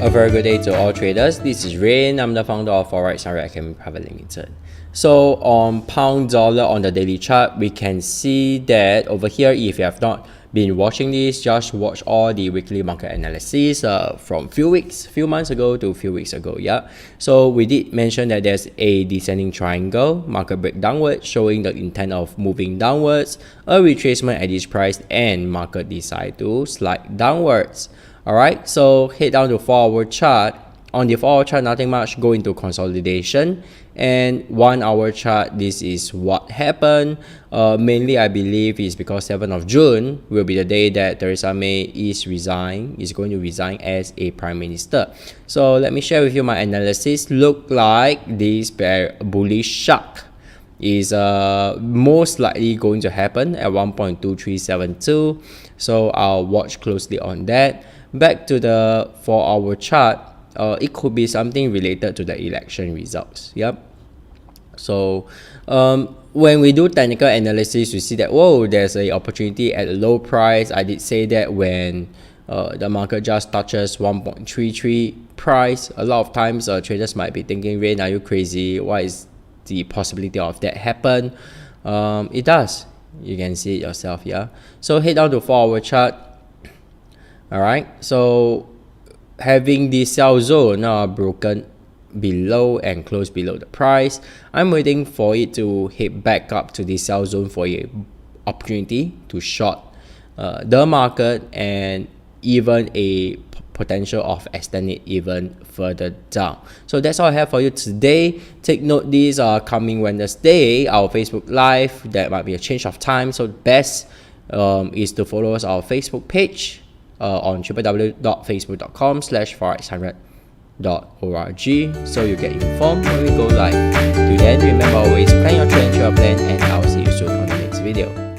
A very good day to all traders. This is Rain. I'm the founder of Forex Academy Private Limited. So on pound dollar on the daily chart, we can see that over here, if you have not been watching this, just watch all the weekly market analysis from few months ago to a few weeks ago. Yeah. So we did mention that there's a descending triangle, market break downwards, showing the intent of moving downwards, a retracement at this price, and market decide to slide downwards. Alright, so head down to 4-hour chart. On the 4-hour chart, nothing much, go into consolidation. And 1-hour chart, this is what happened. Mainly, I believe is because 7th of June will be the day that Theresa May is going to resign as a Prime Minister. So let me share with you my analysis. Look like this bullish shark is most likely going to happen at 1.2372. So I'll watch closely on that. Back to the 4-hour chart, it could be something related to the election results. Yep. So when we do technical analysis, we see that, whoa, there's an opportunity at a low price. I did say that when the market just touches 1.33 price, a lot of times traders might be thinking, Rain, are you crazy? Why is the possibility of that happen? It does. You can see it yourself. Yeah. So head down to 4-hour chart. Alright, so having the sell zone broken below and close below the price, I'm waiting for it to hit back up to the sell zone for a opportunity to short the market and even a potential of extending it even further down. So that's all I have for you today. Take note, these are coming Wednesday, our Facebook Live. That might be a change of time, so best is to follow us our Facebook page on www.facebook.com/forex100.org so you get informed when we go live. Till then, remember, always plan your trade, your plan, and I'll see you soon on the next video.